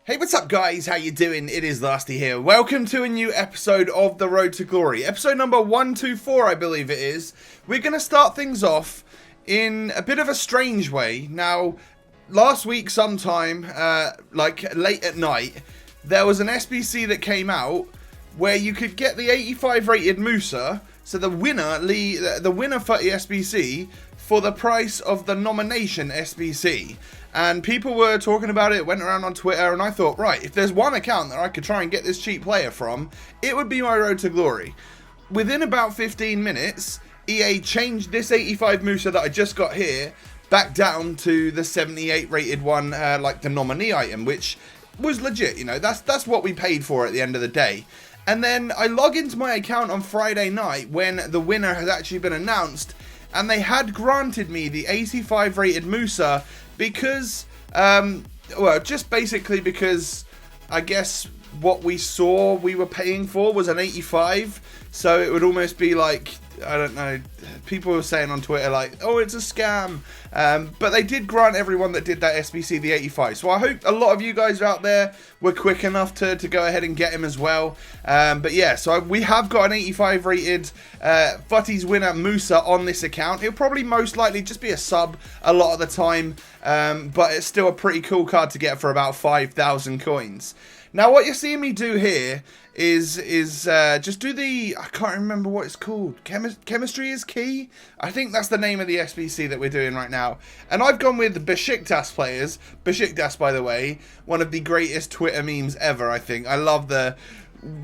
Hey, what's up guys? How you doing? It is Lasty here. Welcome to a new episode of The Road to Glory. Episode number 124, I believe it is. We're going to start things off in a bit of a strange way. Now, last week sometime, like late at night, there was an SBC that came out where you could get the 85 rated Musa, so the winner FUT SBC, for the price of the nomination SBC. And people were talking about it, went around on Twitter, and I thought, right, if there's one account that I could try and get this cheap player from, it would be my Road to Glory. Within about 15 minutes, EA changed this 85 Musa that I just got here back down to the 78 rated one, like the nominee item, which was legit, you know, that's what we paid for at the end of the day. And then I log into my account on Friday night when the winner has actually been announced, and they had granted me the 85 rated Musa because, well, just basically because I guess what we saw we were paying for was an 85, so it would almost be like, I don't know, people were saying on Twitter like, oh, it's a scam, but they did grant everyone that did that SBC the 85, so I hope a lot of you guys out there were quick enough to go ahead and get him as well. But yeah, so we have got an 85 rated FUTWIZ winner Musa on this account. He'll probably most likely just be a sub a lot of the time, but it's still a pretty cool card to get for about 5,000 coins. Now what you're seeing me do here is just do the, I can't remember what it's called, Chemistry is Key? I think that's the name of the SBC that we're doing right now. And I've gone with the Besiktas players. Besiktas, by the way, one of the greatest Twitter memes ever, I think. I love the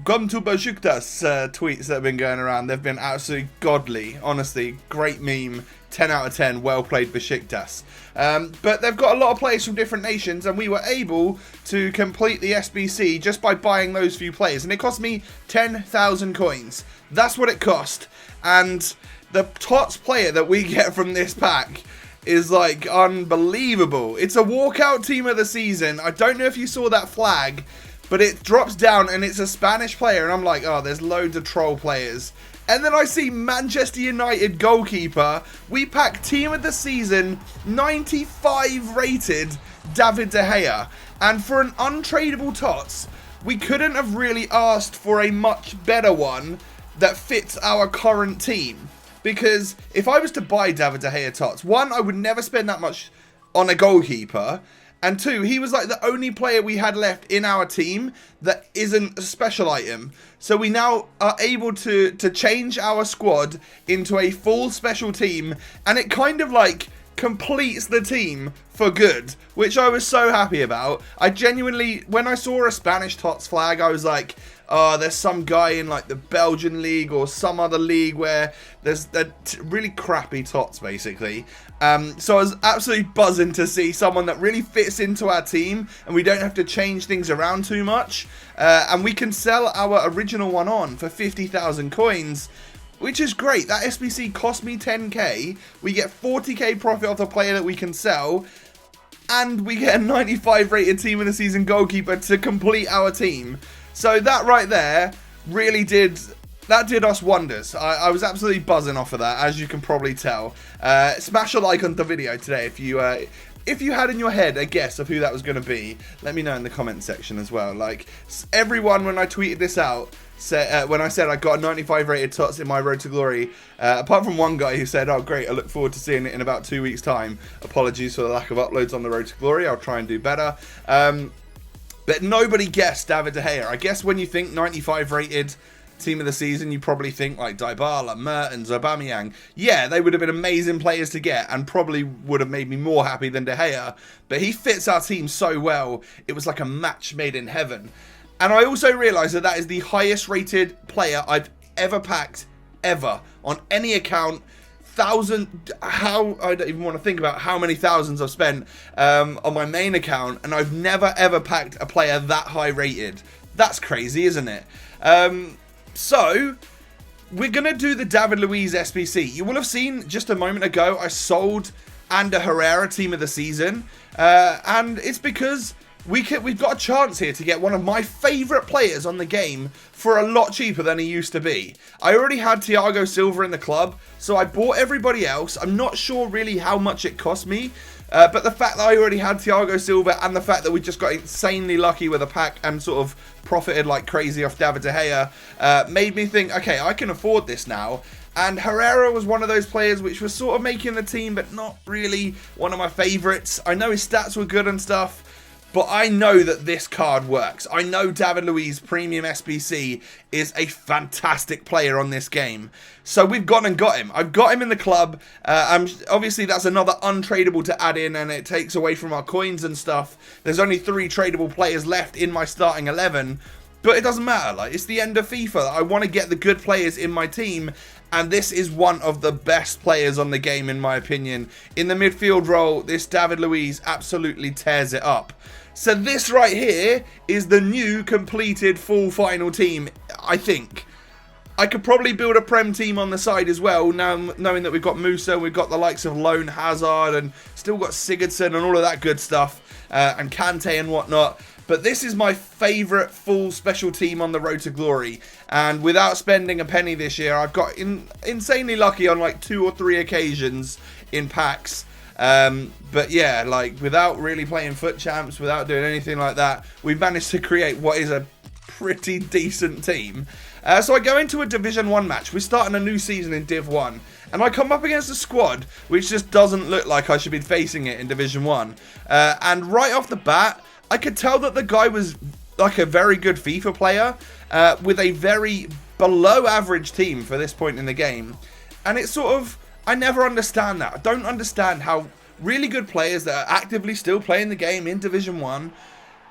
"Come to Besiktas" tweets that have been going around. They've been absolutely godly, honestly. Great meme, 10 out of 10, well played Besiktas. But they've got a lot of players from different nations, and we were able to complete the SBC just by buying those few players, and it cost me 10,000 coins. That's what it cost, and the TOTS player that we get from this pack is like unbelievable. It's a walkout team of the season. I don't know if you saw that flag, but it drops down and it's a Spanish player, and I'm like, oh, there's loads of troll players. And then I see Manchester United goalkeeper. We pack team of the season, 95 rated David De Gea. And for an untradeable TOTS, we couldn't have really asked for a much better one that fits our current team. Because if I was to buy David De Gea TOTS, one, I would never spend that much on a goalkeeper. And two, he was like the only player we had left in our team that isn't a special item. So we now are able to change our squad into a full special team. And it kind of like completes the team for good, which I was so happy about. I genuinely, when I saw a Spanish TOTS flag, I was like, oh, there's some guy in like the Belgian league or some other league where there's really crappy TOTS basically. So I was absolutely buzzing to see someone that really fits into our team and we don't have to change things around too much. And we can sell our original one on for 50,000 coins, which is great. That SBC cost me 10k. We get 40k profit off the player that we can sell. And we get a 95 rated team of the season goalkeeper to complete our team. So that right there really did us wonders. I was absolutely buzzing off of that, as you can probably tell. Smash a like on the video today if you had in your head a guess of who that was going to be. Let me know in the comment section as well. Like, everyone, when I tweeted this out, said, when I said I got a 95 rated TOTS in my Road to Glory, apart from one guy who said, oh great, I look forward to seeing it in about 2 weeks time. Apologies for the lack of uploads on the Road to Glory, I'll try and do better. But nobody guessed David De Gea. I guess when you think 95 rated team of the season, you probably think like Dybala, Mertens, Aubameyang. Yeah, they would have been amazing players to get and probably would have made me more happy than De Gea. But he fits our team so well, it was like a match made in heaven. And I also realised that is the highest rated player I've ever packed, ever, on any account. I don't even want to think about how many thousands I've spent on my main account, and I've never ever packed a player that high rated. That's crazy, isn't it? So we're gonna do the David Luiz SBC. You will have seen just a moment ago I sold Ander Herrera team of the season, and it's because we've got a chance here to get one of my favourite players on the game for a lot cheaper than he used to be. I already had Thiago Silva in the club, so I bought everybody else. I'm not sure really how much it cost me. But the fact that I already had Thiago Silva and the fact that we just got insanely lucky with a pack and sort of profited like crazy off David De Gea made me think, okay, I can afford this now. And Herrera was one of those players which was sort of making the team, but not really one of my favourites. I know his stats were good and stuff, but I know that this card works. I know David Luiz Premium SBC is a fantastic player on this game. So we've gone and got him. I've got him in the club. Obviously, that's another untradeable to add in, and it takes away from our coins and stuff. There's only 3 tradable players left in my starting 11. But it doesn't matter. Like, it's the end of FIFA. I want to get the good players in my team. And this is one of the best players on the game, in my opinion. In the midfield role, this David Luiz absolutely tears it up. So this right here is the new completed full final team, I think. I could probably build a Prem team on the side as well, now knowing that we've got Musa, we've got the likes of Lone Hazard, and still got Sigurdsson and all of that good stuff, and Kante and whatnot. But this is my favourite full special team on the road to glory. And without spending a penny this year, I've got insanely lucky on like 2 or 3 occasions in packs. But yeah, like without really playing FUT Champs, without doing anything like that, we've managed to create what is a pretty decent team. So I go into a Division 1 match. We're starting a new season in Div 1. And I come up against a squad which just doesn't look like I should be facing it in Division 1. And right off the bat, I could tell that the guy was like a very good FIFA player with a very below average team for this point in the game. And it's sort of, I never understand that. I don't understand how really good players that are actively still playing the game in Division 1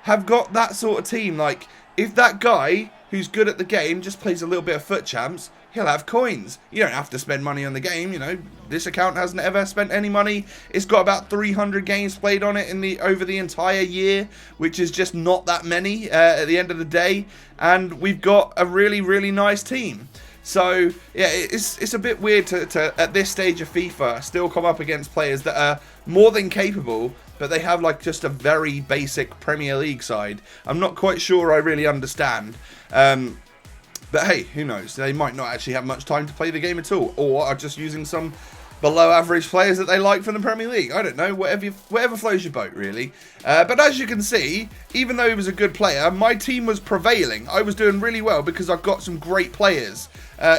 have got that sort of team. Like, if that guy who's good at the game just plays a little bit of FUT Champs, he'll have coins. You don't have to spend money on the game, you know. This account hasn't ever spent any money. It's got about 300 games played on it over the entire year, which is just not that many at the end of the day. And we've got a really, really nice team. So, yeah, it's a bit weird to at this stage of FIFA, still come up against players that are more than capable, but they have, like, just a very basic Premier League side. I'm not quite sure I really understand. But hey, who knows? They might not actually have much time to play the game at all, or are just using some below average players that they like from the Premier League. I don't know, whatever floats your boat, really. But as you can see, even though he was a good player, my team was prevailing. I was doing really well because I've got some great players.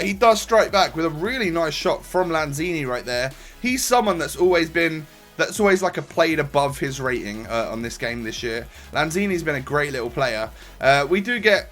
He does strike back with a really nice shot from Lanzini right there. He's someone that's always like a played above his rating on this game this year. Lanzini's been a great little player. We do get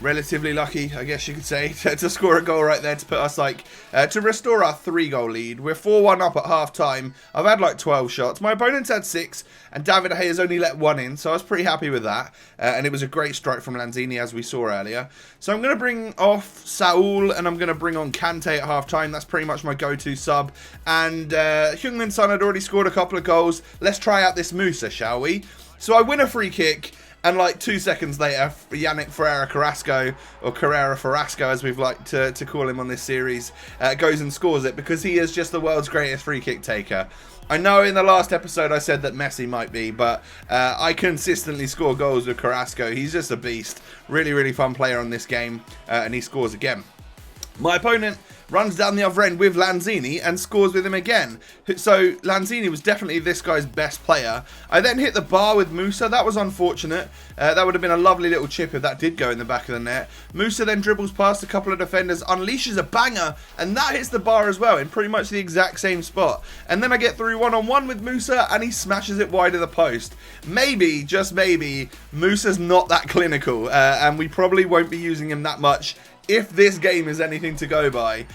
relatively lucky, I guess you could say, to score a goal right there to put us to restore our 3-goal lead. We're 4-1 up at half time. I've had like 12 shots. My opponent's had 6, and David De Gea's only let 1 in, so I was pretty happy with that. And it was a great strike from Lanzini, as we saw earlier. So I'm going to bring off Saul, and I'm going to bring on Kante at half time. That's pretty much my go-to sub. And Heung-min Son had already scored a couple of goals. Let's try out this Musa, shall we? So I win a free kick. And like 2 seconds later, Yannick Ferreira Carrasco, or Carrera Ferrasco as we've liked to call him on this series, goes and scores it because he is just the world's greatest free kick taker. I know in the last episode I said that Messi might be, but I consistently score goals with Carrasco. He's just a beast. Really, really fun player on this game, and he scores again. My opponent runs down the other end with Lanzini and scores with him again. So Lanzini was definitely this guy's best player. I then hit the bar with Musa. That was unfortunate. That would have been a lovely little chip if that did go in the back of the net. Musa then dribbles past a couple of defenders, unleashes a banger, and that hits the bar as well in pretty much the exact same spot. And then I get through one-on-one with Musa and he smashes it wide of the post. Maybe, just maybe, Musa's not that clinical and we probably won't be using him that much if this game is anything to go by,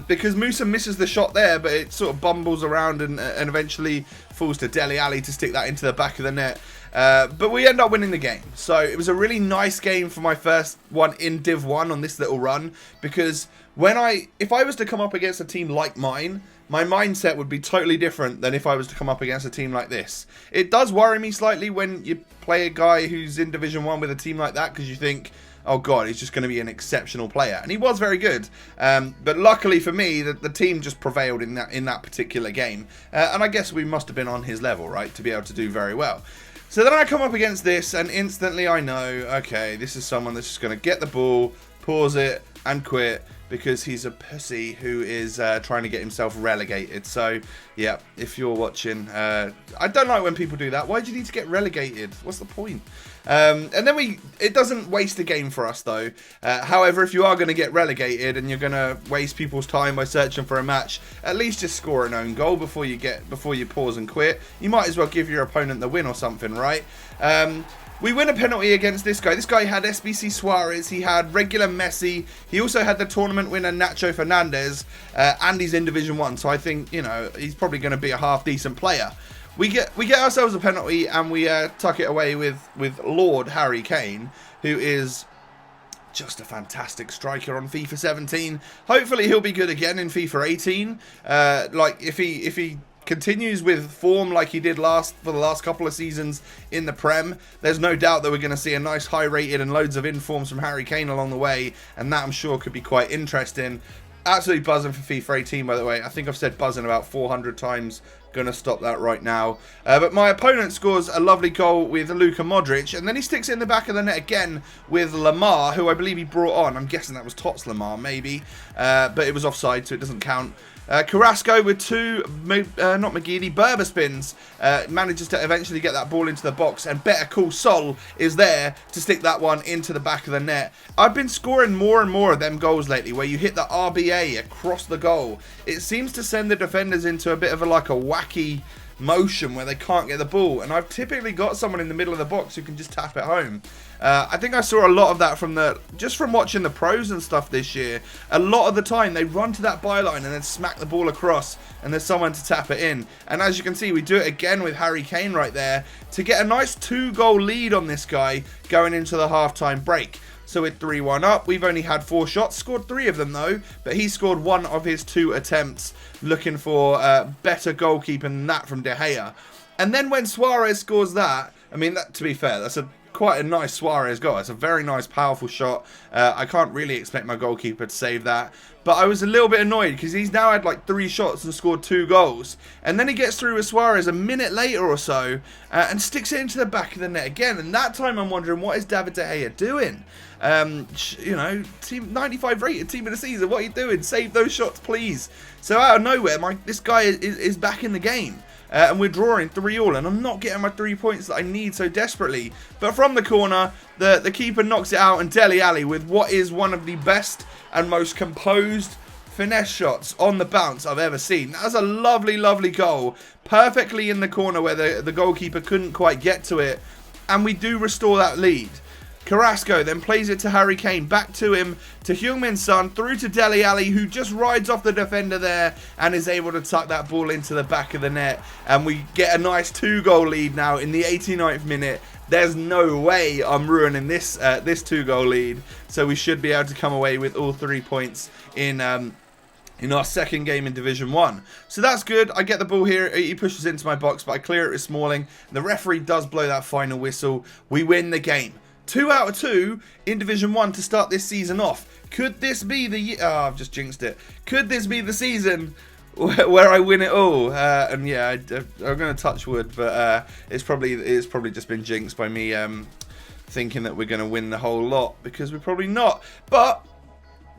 because Musa misses the shot there, but it sort of bumbles around and eventually falls to Dele Alli to stick that into the back of the net. But we end up winning the game. So it was a really nice game for my first one in Div 1 on this little run, because if I was to come up against a team like mine, my mindset would be totally different than if I was to come up against a team like this. It does worry me slightly when you play a guy who's in Division 1 with a team like that, because you think, oh god, he's just going to be an exceptional player. And he was very good. But luckily for me, the team just prevailed in that particular game. And I guess we must have been on his level, right, to be able to do very well. So then I come up against this, and instantly I know, okay, this is someone that's just going to get the ball, pause it, and quit. because he's a pussy who is trying to get himself relegated. So, yeah, if you're watching, I don't like when people do that. Why do you need to get relegated? What's the point? And then it doesn't waste a game for us, though. However, if you are going to get relegated and you're going to waste people's time by searching for a match, at least just score an own goal before you pause and quit. You might as well give your opponent the win or something, right? We win a penalty against this guy. This guy had SBC Suarez. He had regular Messi. He also had the tournament winner Nacho Fernandez. And he's in Division 1. So I think, you know, he's probably going to be a half-decent player. We get ourselves a penalty and we tuck it away with Lord Harry Kane, who is just a fantastic striker on FIFA 17. Hopefully he'll be good again in FIFA 18. Like if he continues with form like he did for the last couple of seasons in the Prem, there's no doubt that we're going to see a nice high rated and loads of informs from Harry Kane along the way, and that I'm sure could be quite interesting. Absolutely buzzing for FIFA 18, by the way. I think I've said buzzing about 400 times. Gonna stop that right now. But my opponent scores a lovely goal with Luka Modric, and then he sticks it in the back of the net again with Lamar, who I believe he brought on. I'm guessing that was TOTS Lamar, maybe. But it was offside, so it doesn't count. Carrasco with two, not McGeady, Berber spins, manages to eventually get that ball into the box, and Better Call Sol is there to stick that one into the back of the net. I've been scoring more and more of them goals lately, where you hit the RBA across the goal. It seems to send the defenders into a bit of like a wacky motion where they can't get the ball, and I've typically got someone in the middle of the box who can just tap it home. I think I saw a lot of that from watching the pros and stuff this year. A lot of the time they run to that byline and then smack the ball across, and there's someone to tap it in. And as you can see, we do it again with Harry Kane right there to get a nice 2-goal lead on this guy going into the halftime break. So we're 3-1 up. We've only had 4 shots, scored 3 of them though, but he scored 1 of his 2 attempts, looking for better goalkeeping than that from De Gea. And then when Suarez scores that, I mean, to be fair, that's quite a nice Suarez goal. It's a very nice, powerful shot. I can't really expect my goalkeeper to save that. But I was a little bit annoyed because he's now had like 3 shots and scored 2 goals. And then he gets through with Suarez a minute later or so and sticks it into the back of the net again. And that time I'm wondering, what is David De Gea doing? You know, team 95 rated team of the season. What are you doing? Save those shots, please. So out of nowhere, this guy is back in the game. And we're drawing 3-3, and I'm not getting my 3 points that I need so desperately. But from the corner, the keeper knocks it out, and Dele Alli with what is one of the best and most composed finesse shots on the bounce I've ever seen. That was a lovely, lovely goal. Perfectly in the corner where the goalkeeper couldn't quite get to it. And we do restore that lead. Carrasco then plays it to Harry Kane, back to him, to Heung-min Son, through to Dele Alli, who just rides off the defender there and is able to tuck that ball into the back of the net. And we get a nice 2-goal lead now in the 89th minute. There's no way I'm ruining this 2-goal lead. So we should be able to come away with all 3 points in our second game in Division 1. So that's good. I get the ball here. He pushes into my box, but I clear it with Smalling. The referee does blow that final whistle. We win the game. 2 out of 2 in Division 1 to start this season off. Could this be the... Oh, I've just jinxed it. Could this be the season where I win it all? And yeah, I'm going to touch wood, but it's probably just been jinxed by me thinking that we're going to win the whole lot, because we're probably not. But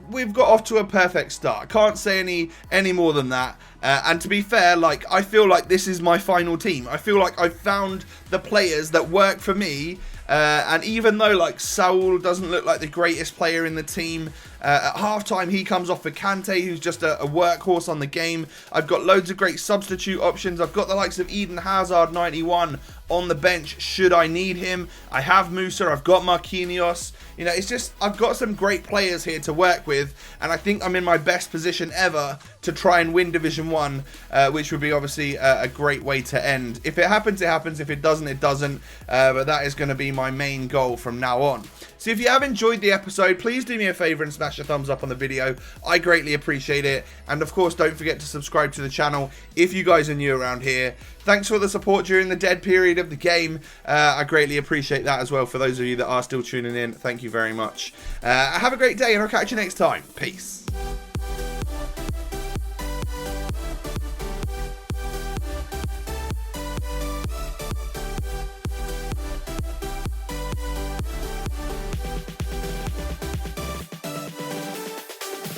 we've got off to a perfect start. I can't say any more than that. And to be fair, like, I feel like this is my final team. I feel like I've found the players that work for me. And even though, like, Saul doesn't look like the greatest player in the team, at halftime he comes off for Kante, who's just a workhorse on the game. I've got loads of great substitute options. I've got the likes of Eden Hazard, 91, on the bench should I need him. I have Musa, I've got Marquinhos. You know, it's just, I've got some great players here to work with, and I think I'm in my best position ever to try and win Division 1, which would be obviously a great way to end. If it happens, it happens. If it doesn't, it doesn't. But that is going to be my main goal from now on. So if you have enjoyed the episode, please do me a favour and smash a thumbs up on the video. I greatly appreciate it. And of course, don't forget to subscribe to the channel if you guys are new around here. Thanks for the support during the dead period of the game. I greatly appreciate that as well. For those of you that are still tuning in, thank you very much. Have a great day, and I'll catch you next time. Peace.